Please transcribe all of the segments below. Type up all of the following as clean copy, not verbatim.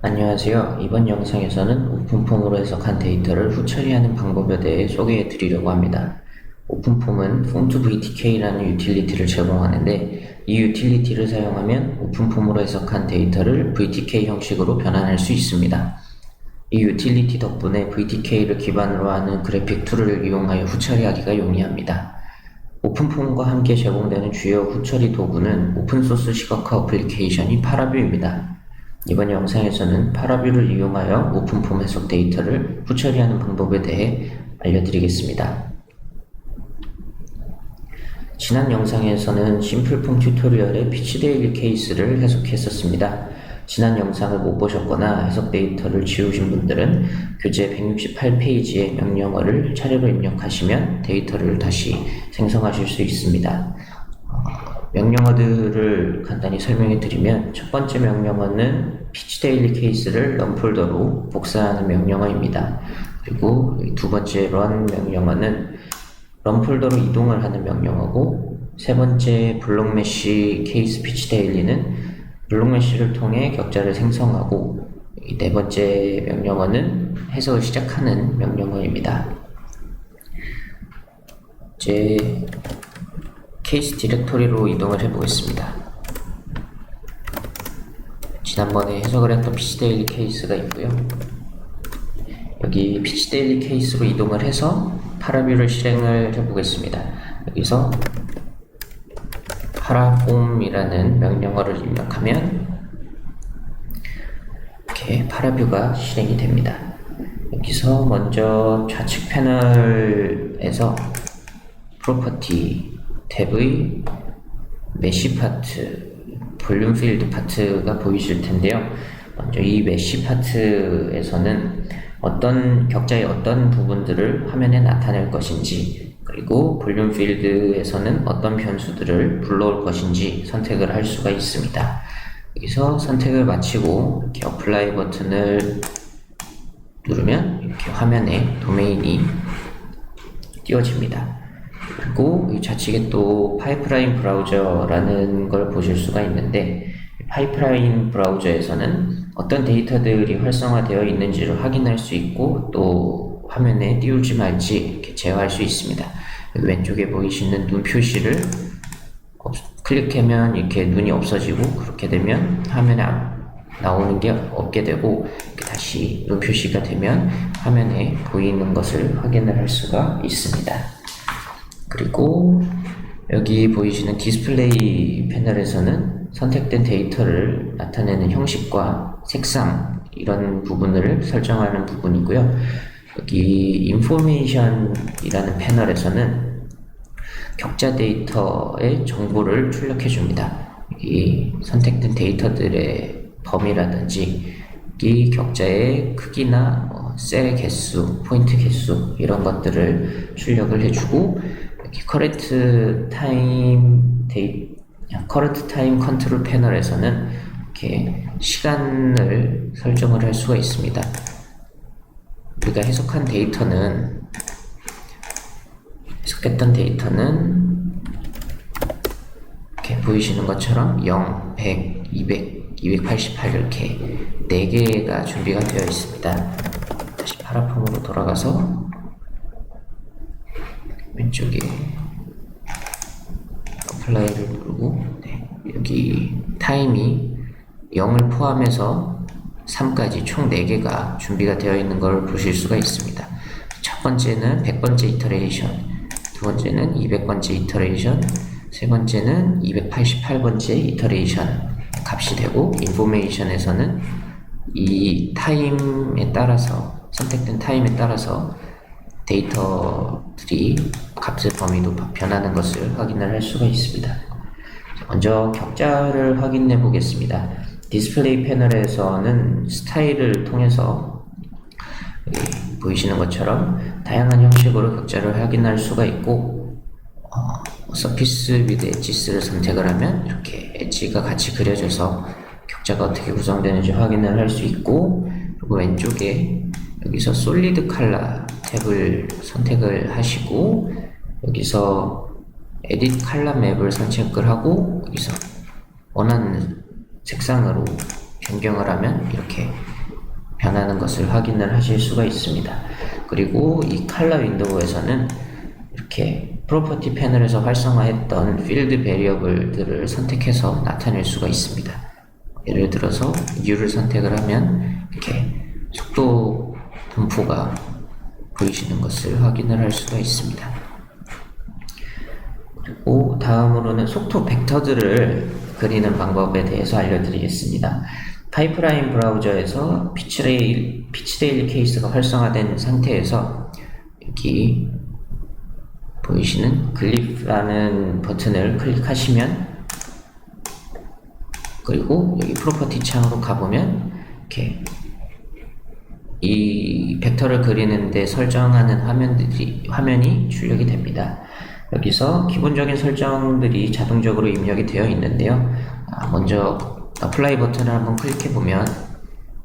안녕하세요. 이번 영상에서는 오픈폼으로 해석한 데이터를 후처리하는 방법에 대해 소개해 드리려고 합니다. 오픈폼은 폼2VTK라는 유틸리티를 제공하는데, 이 유틸리티를 사용하면 오픈폼으로 해석한 데이터를 VTK 형식으로 변환할 수 있습니다. 이 유틸리티 덕분에 VTK를 기반으로 하는 그래픽 툴을 이용하여 후처리하기가 용이합니다. 오픈폼과 함께 제공되는 주요 후처리 도구는 오픈소스 시각화 어플리케이션인 파라뷰입니다. 이번 영상에서는 파라뷰를 이용하여 오픈폼 해석 데이터를 후처리하는 방법에 대해 알려드리겠습니다. 지난 영상에서는 심플폼 튜토리얼의 피치데일리 케이스를 해석했었습니다. 지난 영상을 못 보셨거나 해석 데이터를 지우신 분들은 교재 168페이지의 명령어를 차례로 입력하시면 데이터를 다시 생성하실 수 있습니다. 명령어들을 간단히 설명해 드리면, 첫 번째 명령어는 피치데일리 케이스를 런 폴더로 복사하는 명령어입니다. 그리고 두 번째 run 명령어는 런 폴더로 이동을 하는 명령어고, 세 번째 블록메쉬 케이스 피치데일리는 블록메쉬를 통해 격자를 생성하고, 네 번째 명령어는 해석을 시작하는 명령어입니다. 이제 케이스 디렉토리로 이동을 해보겠습니다. 지난번에 해석을 했던 피치데일리 케이스가 있고요. 여기 피치데일리 케이스로 이동을 해서 파라뷰를 실행을 해보겠습니다. 여기서 파라폼이라는 명령어를 입력하면 이렇게 파라뷰가 실행이 됩니다. 여기서 먼저 좌측 패널에서 프로퍼티 탭의 메쉬 파트, 볼륨 필드 파트가 보이실 텐데요. 먼저 이 메쉬 파트에서는 어떤 격자의 어떤 부분들을 화면에 나타낼 것인지, 그리고 볼륨 필드에서는 어떤 변수들을 불러올 것인지 선택을 할 수가 있습니다. 여기서 선택을 마치고 이렇게 어플라이 버튼을 누르면 이렇게 화면에 도메인이 띄워집니다. 그리고 이 좌측에 또 파이프라인 브라우저라는 걸 보실 수가 있는데, 파이프라인 브라우저에서는 어떤 데이터들이 활성화되어 있는지를 확인할 수 있고, 또 화면에 띄울지 말지 이렇게 제어할 수 있습니다. 여기 왼쪽에 보이시는 눈 표시를 클릭하면 이렇게 눈이 없어지고, 그렇게 되면 화면에 나오는 게 없게 되고, 이렇게 다시 눈 표시가 되면 화면에 보이는 것을 확인을 할 수가 있습니다. 그리고 여기 보이시는 디스플레이 패널에서는 선택된 데이터를 나타내는 형식과 색상, 이런 부분을 설정하는 부분이고요. 여기 인포메이션이라는 패널에서는 격자 데이터의 정보를 출력해 줍니다. 이 선택된 데이터들의 범위라든지 이 격자의 크기나 셀의 개수, 포인트 개수, 이런 것들을 출력을 해주고, 여기 커런트 타임 컨트롤 패널에서는 이렇게 시간을 설정을 할 수가 있습니다. 우리가 해석했던 데이터는 이렇게 보이시는 것처럼 0, 100, 200, 288 이렇게 4개가 준비가 되어 있습니다. 다시 파라폼으로 돌아가서 왼쪽에 어플라이를 누르고, 여기 타임이 0을 포함해서 3까지 총 4개가 준비가 되어 있는 걸 보실 수가 있습니다. 첫 번째는 100번째 이터레이션, 두 번째는 200번째 이터레이션, 세 번째는 288번째 이터레이션 값이 되고, 인포메이션에서는 이 타임에 따라서, 선택된 타임에 따라서 데이터들이 값의 범위도 변하는 것을 확인을 할 수가 있습니다. 먼저 격자를 확인해 보겠습니다. 디스플레이 패널에서는 스타일을 통해서 보이시는 것처럼 다양한 형식으로 격자를 확인할 수가 있고, 서피스 위드 엣지스를 선택을 하면 이렇게 엣지가 같이 그려져서 격자가 어떻게 구성되는지 확인을 할 수 있고, 그리고 왼쪽에 여기서 솔리드 컬러 탭을 선택을 하시고, 여기서 에딧 컬러 맵을 선택을 하고, 여기서 원하는 색상으로 변경을 하면 이렇게 변하는 것을 확인을 하실 수가 있습니다. 그리고 이 컬러 윈도우에서는 이렇게 프로퍼티 패널에서 활성화했던 필드 베리어블들을 선택해서 나타낼 수가 있습니다. 예를 들어서 U를 선택을 하면 이렇게 속도 분포가 보이시는 것을 확인을 할 수가 있습니다. 그리고 다음으로는 속도 벡터들을 그리는 방법에 대해서 알려드리겠습니다. 파이프라인 브라우저에서 피치데일리 케이스가 활성화된 상태에서 여기 보이시는 글리프라는 버튼을 클릭하시면, 그리고 여기 프로퍼티 창으로 가보면 이렇게 이 벡터를 그리는데 설정하는 화면이 출력이 됩니다. 여기서 기본적인 설정들이 자동적으로 입력이 되어 있는데요. 먼저 어플라이 버튼을 한번 클릭해 보면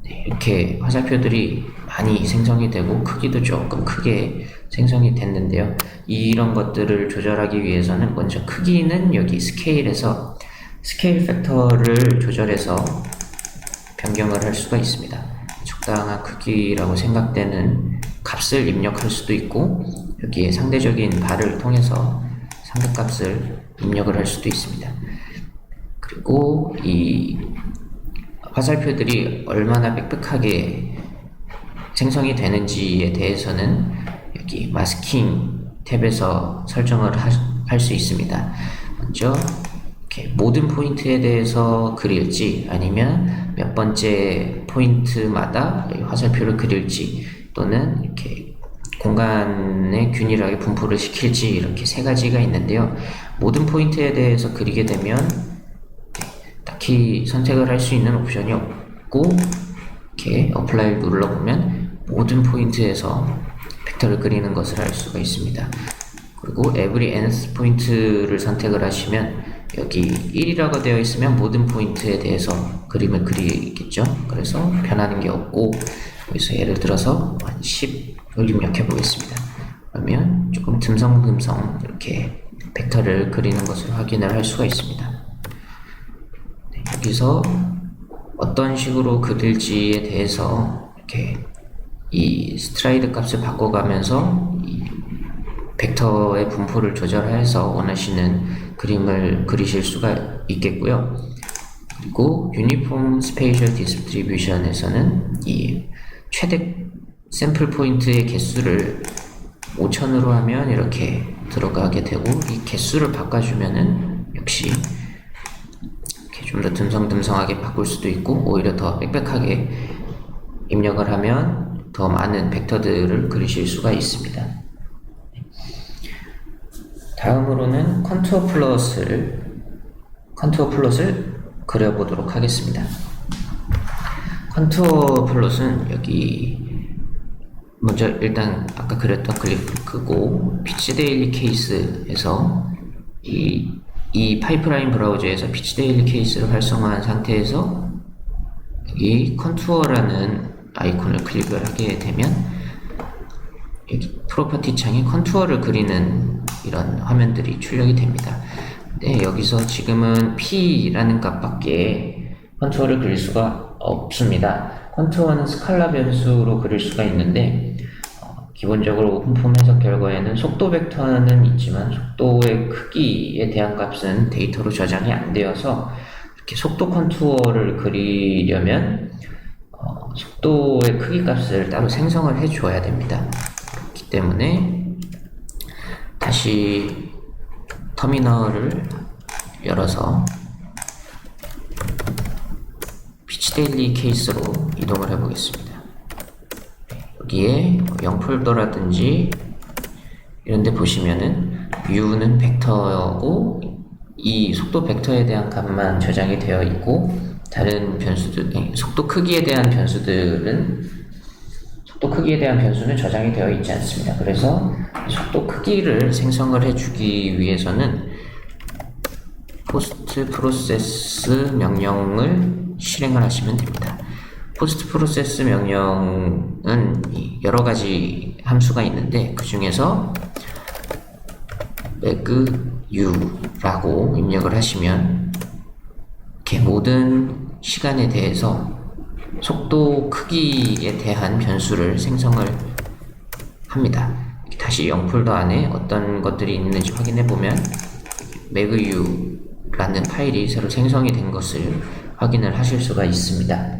이렇게 화살표들이 많이 생성이 되고 크기도 조금 크게 생성이 됐는데요. 이런 것들을 조절하기 위해서는 먼저 크기는 여기 스케일에서 스케일 팩터를 조절해서 변경을 할 수가 있습니다. 적당한 크기라고 생각되는 값을 입력할 수도 있고, 여기에 상대적인 발을 통해서 상대값을 입력을 할 수도 있습니다. 그리고 이 화살표들이 얼마나 빽빽하게 생성이 되는지에 대해서는 여기 마스킹 탭에서 설정을 할 수 있습니다. 먼저 이렇게 모든 포인트에 대해서 그릴지, 아니면 몇 번째 포인트마다 화살표를 그릴지, 또는 이렇게 공간에 균일하게 분포를 시킬지, 이렇게 세 가지가 있는데요. 모든 포인트에 대해서 그리게 되면 딱히 선택을 할 수 있는 옵션이 없고, 이렇게 어플라이를 눌러보면 모든 포인트에서 벡터를 그리는 것을 알 수가 있습니다. 그리고 every nth 포인트를 선택을 하시면 여기 1이라고 되어 있으면 모든 포인트에 대해서 그림을 그리겠죠. 그래서 변하는 게 없고, 여기서 예를 들어서 10을 입력해 보겠습니다. 그러면 조금 듬성듬성 이렇게 벡터를 그리는 것을 확인을 할 수가 있습니다. 여기서 어떤 식으로 그릴지에 대해서 이렇게 이 스트라이드 값을 바꿔가면서 이 벡터의 분포를 조절해서 원하시는 그림을 그리실 수가 있겠고요. 그리고 유니폼 스페이셜 디스트리뷰션에서는 이 최대 샘플 포인트의 개수를 5000으로 하면 이렇게 들어가게 되고, 이 개수를 바꿔주면은 역시 좀 더 듬성듬성하게 바꿀 수도 있고, 오히려 더 빽빽하게 입력을 하면 더 많은 벡터들을 그리실 수가 있습니다. 다음으로는 컨투어 플롯을 그려보도록 하겠습니다. 컨투어 플롯은 여기 먼저 일단 아까 그렸던 글리프 끄고, 피치데일리 케이스에서 이 파이프라인 브라우저에서 피치데일리 케이스를 활성화한 상태에서 여기 컨투어라는 아이콘을 클릭을 하게 되면 여기 프로퍼티 창에 컨투어를 그리는 이런 화면들이 출력이 됩니다. 네, 여기서 지금은 P라는 값밖에 컨투어를 그릴 수가 없습니다. 컨투어는 스칼라 변수로 그릴 수가 있는데, 기본적으로 오픈폼 해석 결과에는 속도 벡터는 있지만 속도의 크기에 대한 값은 데이터로 저장이 안 되어서 이렇게 속도 컨투어를 그리려면 속도의 크기 값을 따로 생성을 해 줘야 됩니다. 그렇기 때문에 다시 터미널을 열어서 피치데일리 케이스로 이동을 해 보겠습니다. 여기에 0폴더라든지 이런데 보시면은 U는 벡터고 이 속도 벡터에 대한 값만 저장이 되어 있고, 다른 변수들, 속도 크기에 대한 변수는 저장이 되어 있지 않습니다. 그래서 속도 크기를 생성을 해주기 위해서는 포스트 프로세스 명령을 실행을 하시면 됩니다. 포스트 프로세스 명령은 여러 가지 함수가 있는데, 그 중에서 magu라고 입력을 하시면 이렇게 모든 시간에 대해서 속도 크기에 대한 변수를 생성을 합니다. 다시 0 폴더 안에 어떤 것들이 있는지 확인해 보면 megu라는 파일이 새로 생성이 된 것을 확인을 하실 수가 있습니다.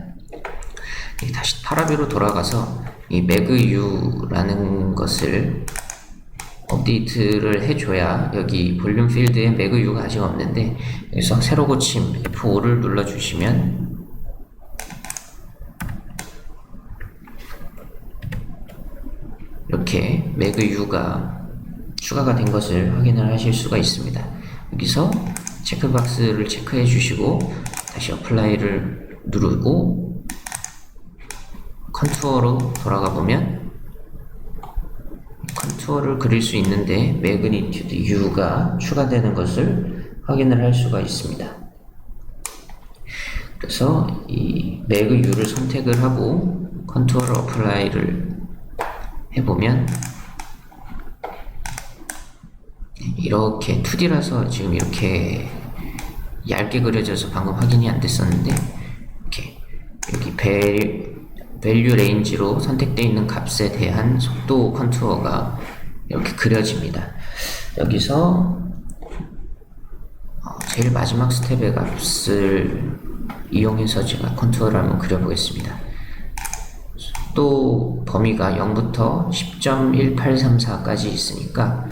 다시 파라비로 돌아가서 이 megu라는 것을 업데이트를 해줘야, 여기 볼륨 필드에 megu가 아직 없는데 여기서 새로 고침 F5를 눌러주시면 이렇게 megu가 추가가 된 것을 확인을 하실 수가 있습니다. 여기서 체크박스를 체크해 주시고 다시 어플라이를 누르고 컨투어로 돌아가 보면 컨투어를 그릴 수 있는데 매그니튜드 U가 추가되는 것을 확인을 할 수가 있습니다. 그래서 이 매그 U를 선택을 하고 컨투어를 어플라이를 해보면 이렇게 2D라서 지금 이렇게 얇게 그려져서 방금 확인이 안 됐었는데, 이렇게 여기 밸류 레인지로 선택되어 있는 값에 대한 속도 컨투어가 이렇게 그려집니다. 여기서 제일 마지막 스텝의 값을 이용해서 제가 컨투어를 한번 그려보겠습니다. 속도 범위가 0부터 10.1834까지 있으니까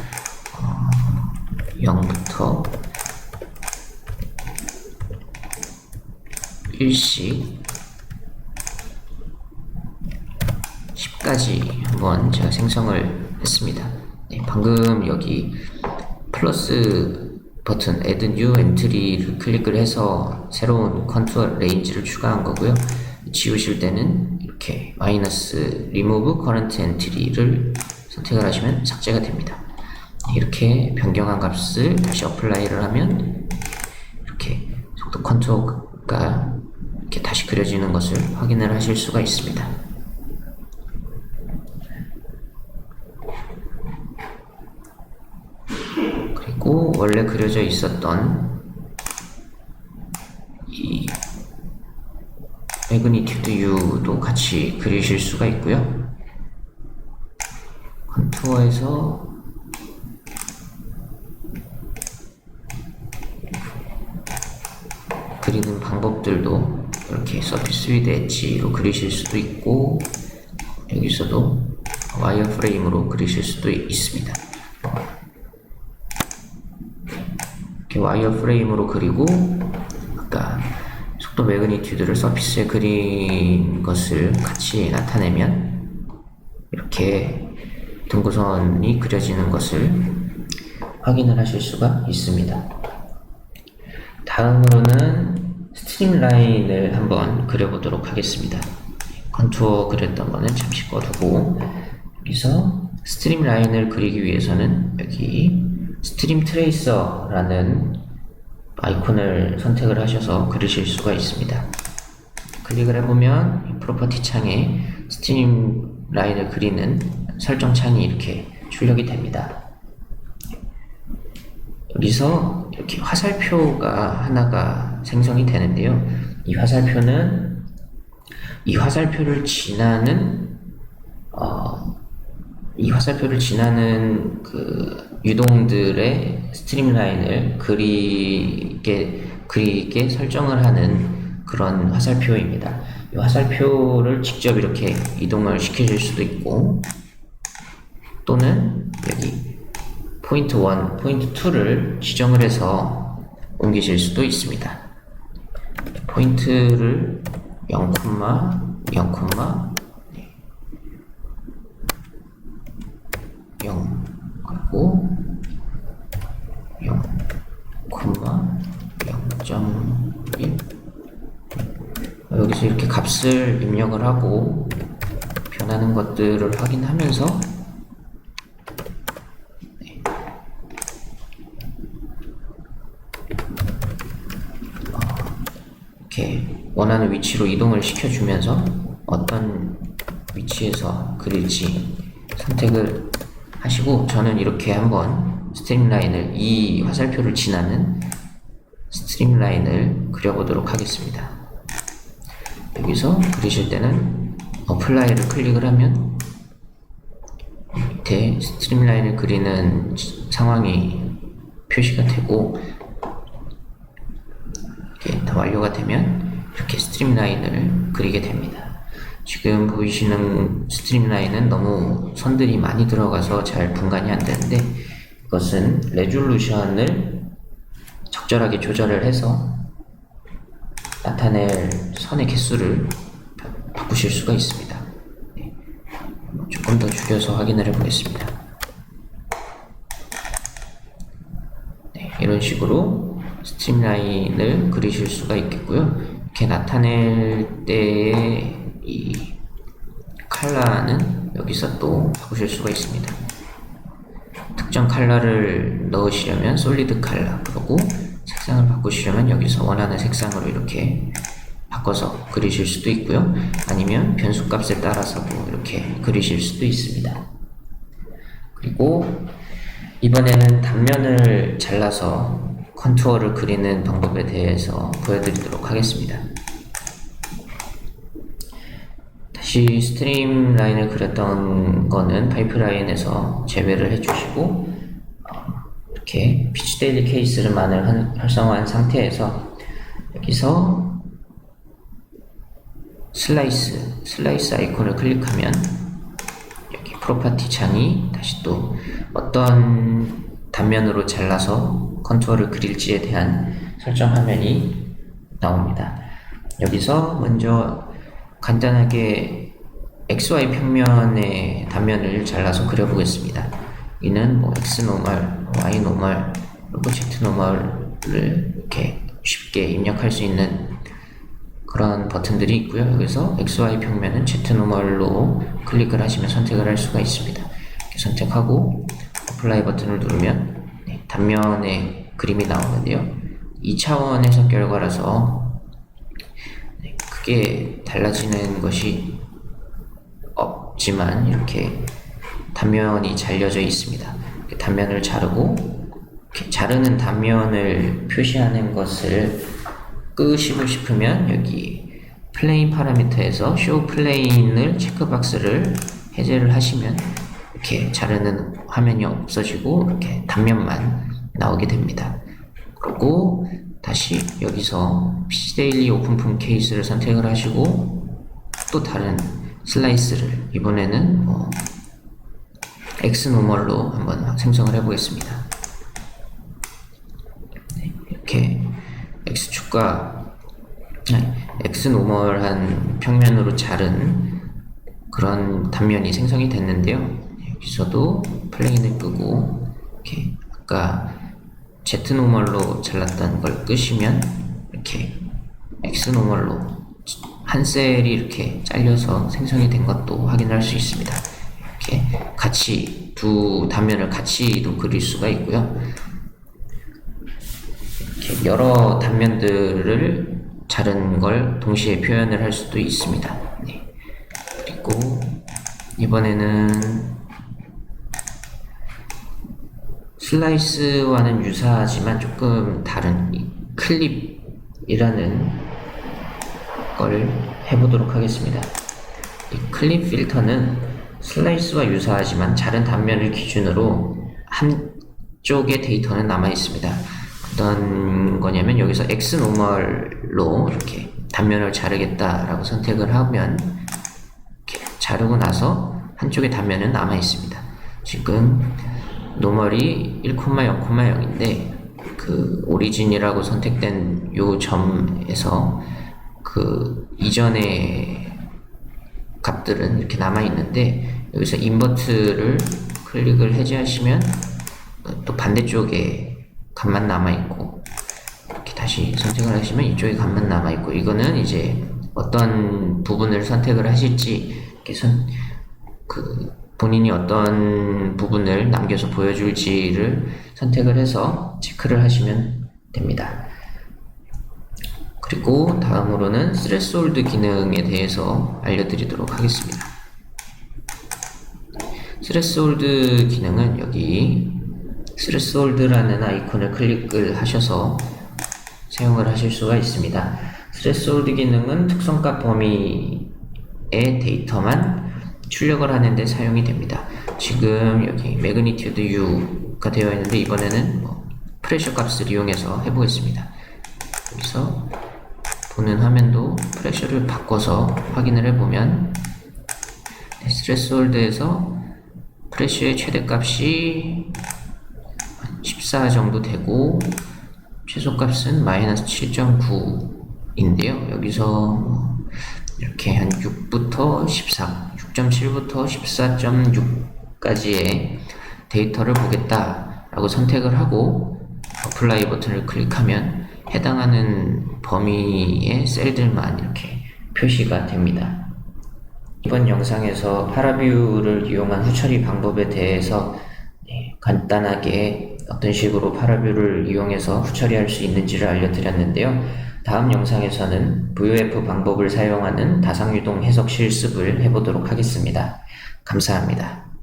0부터 1씩 10까지 한번 제가 생성을 했습니다. 네, 방금 여기 플러스 버튼 Add New Entry를 클릭을 해서 새로운 컨투어 레인지를 추가한 거고요. 지우실 때는 이렇게 마이너스 Remove Current Entry를 선택을 하시면 삭제가 됩니다. 이렇게 변경한 값을 다시 어플라이를 하면 이렇게 속도 컨투어가 이렇게 다시 그려지는 것을 확인을 하실 수가 있습니다. 그리고 원래 그려져 있었던 이 매그니튜드 U도 같이 그리실 수가 있고요. 컨투어에서 그리는 방법들도 이렇게 서피스 위드 엣지로 그리실 수도 있고, 여기서도 와이어 프레임으로 그리실 수도 있습니다. 이렇게 와이어 프레임으로 그리고 아까 속도 매그니튜드를 서피스에 그린 것을 같이 나타내면 이렇게 등고선이 그려지는 것을 확인을 하실 수가 있습니다. 다음으로는 스트림라인을 한번 그려보도록 하겠습니다. 컨투어 그렸던 거는 잠시 꺼두고, 여기서 스트림라인을 그리기 위해서는 여기 스트림 트레이서라는 아이콘을 선택을 하셔서 그리실 수가 있습니다. 클릭을 해보면 프로퍼티 창에 스트림라인을 그리는 설정 창이 이렇게 출력이 됩니다. 여기서 이렇게 화살표가 하나가 생성이 되는데요. 이 화살표는 이 화살표를 지나는 그 유동들의 스트림라인을 그리게 설정을 하는 그런 화살표입니다. 이 화살표를 직접 이렇게 이동을 시켜줄 수도 있고, 또는 여기 포인트 1, 포인트 2를 지정을 해서 옮기실 수도 있습니다. 포인트를 0, 0, 0 그리고 0, 0.1 여기서 이렇게 값을 입력을 하고 변하는 것들을 확인하면서 이렇게 원하는 위치로 이동을 시켜주면서 어떤 위치에서 그릴지 선택을 하시고, 저는 이렇게 한번 스트림라인을, 이 화살표를 지나는 스트림라인을 그려보도록 하겠습니다. 여기서 그리실 때는 어플라이를 클릭을 하면 밑에 스트림라인을 그리는 상황이 표시가 되고, 이렇게 다 완료가 되면 이렇게 스트림라인을 그리게 됩니다. 지금 보이시는 스트림라인은 너무 선들이 많이 들어가서 잘 분간이 안 되는데, 이것은 레졸루션을 적절하게 조절을 해서 나타낼 선의 개수를 바꾸실 수가 있습니다. 조금 더 줄여서 확인을 해보겠습니다. 이런 식으로 스트림라인을 그리실 수가 있겠고요. 이렇게 나타낼 때의 이 컬러는 여기서 또 바꾸실 수가 있습니다. 특정 컬러를 넣으시려면 솔리드 컬러, 그리고 색상을 바꾸시려면 여기서 원하는 색상으로 이렇게 바꿔서 그리실 수도 있고요. 아니면 변수 값에 따라서도 이렇게 그리실 수도 있습니다. 그리고 이번에는 단면을 잘라서 컨투어를 그리는 방법에 대해서 보여드리도록 하겠습니다. 다시 스트림 라인을 그렸던 거는 파이프라인에서 제외를 해주시고, 이렇게 피치 데일리 케이스만을 활성화한 상태에서 여기서 슬라이스 아이콘을 클릭하면 여기 프로퍼티 창이 다시 또 어떤 단면으로 잘라서 컨투어를 그릴지에 대한 설정 화면이 나옵니다. 여기서 먼저 간단하게 XY 평면의 단면을 잘라서 그려보겠습니다. 이는 뭐 X 노멀, Y 노멀, 그리고 Z 노멀을 이렇게 쉽게 입력할 수 있는 그런 버튼들이 있고요. 여기서 XY 평면은 Z 노멀로 클릭을 하시면 선택을 할 수가 있습니다. 이렇게 선택하고 어플라이 버튼을 누르면 단면의 그림이 나오는데요. 2차원의 결과라서 크게 달라지는 것이 없지만 이렇게 단면이 잘려져 있습니다. 단면을 자르고, 이렇게 자르는 단면을 표시하는 것을 끄시고 싶으면 여기 플레인 파라미터에서 쇼 플레인을 체크박스를 해제를 하시면 이렇게 자르는 화면이 없어지고 이렇게 단면만 나오게 됩니다. 그리고 다시 여기서 PC 데일리 오픈품 케이스를 선택을 하시고 또 다른 슬라이스를 이번에는 X 노멀로 한번 생성을 해보겠습니다. 이렇게 X축과 X 노멀한 평면으로 자른 그런 단면이 생성이 됐는데요. 여기서도 플레인을 끄고 이렇게 아까 Z 노멀로 잘랐던 걸 끄시면 이렇게 X 노멀로 한 셀이 이렇게 잘려서 생성이 된 것도 확인할 수 있습니다. 이렇게 같이 두 단면을 같이도 그릴 수가 있고요. 이렇게 여러 단면들을 자른 걸 동시에 표현을 할 수도 있습니다. 그리고 이번에는 슬라이스와는 유사하지만 조금 다른 클립이라는 걸 해보도록 하겠습니다. 이 클립 필터는 슬라이스와 유사하지만 자른 단면을 기준으로 한쪽의 데이터는 남아 있습니다. 어떤 거냐면 여기서 X 노멀로 이렇게 단면을 자르겠다라고 선택을 하면 이렇게 자르고 나서 한쪽의 단면은 남아 있습니다. 지금 노멀이 1,0,0인데 그 오리진이라고 선택된 요 점에서 그 이전의 값들은 이렇게 남아 있는데 여기서 인버트를 클릭을 해제하시면 또 반대쪽에 값만 남아 있고 이렇게 다시 선택을 하시면 이쪽에 값만 남아 있고, 이거는 이제 어떤 부분을 선택을 하실지 이렇게 본인이 어떤 부분을 남겨서 보여줄지를 선택을 해서 체크를 하시면 됩니다. 그리고 다음으로는 스레스홀드 기능에 대해서 알려드리도록 하겠습니다. 스레스홀드 기능은 여기 스레스홀드라는 아이콘을 클릭을 하셔서 사용을 하실 수가 있습니다. threshold 기능은 특성값 범위의 데이터만 출력을 하는데 사용이 됩니다. 지금 여기 magnitude U가 되어 있는데 이번에는 프레셔 값을 이용해서 해보겠습니다. 여기서 보는 화면도 프레셔를 바꿔서 확인을 해보면 threshold에서 프레셔의 최대값이 14 정도 되고 최소값은 마이너스 7.9인데요. 여기서 이렇게 한 6부터 14, 6.7부터 14.6까지의 데이터를 보겠다라고 선택을 하고 어플라이 버튼을 클릭하면 해당하는 범위의 셀들만 이렇게 표시가 됩니다. 이번 영상에서 파라뷰를 이용한 후처리 방법에 대해서 간단하게 어떤 식으로 파라뷰를 이용해서 후처리할 수 있는지를 알려드렸는데요. 다음 영상에서는 VOF 방법을 사용하는 다상유동 해석 실습을 해보도록 하겠습니다. 감사합니다.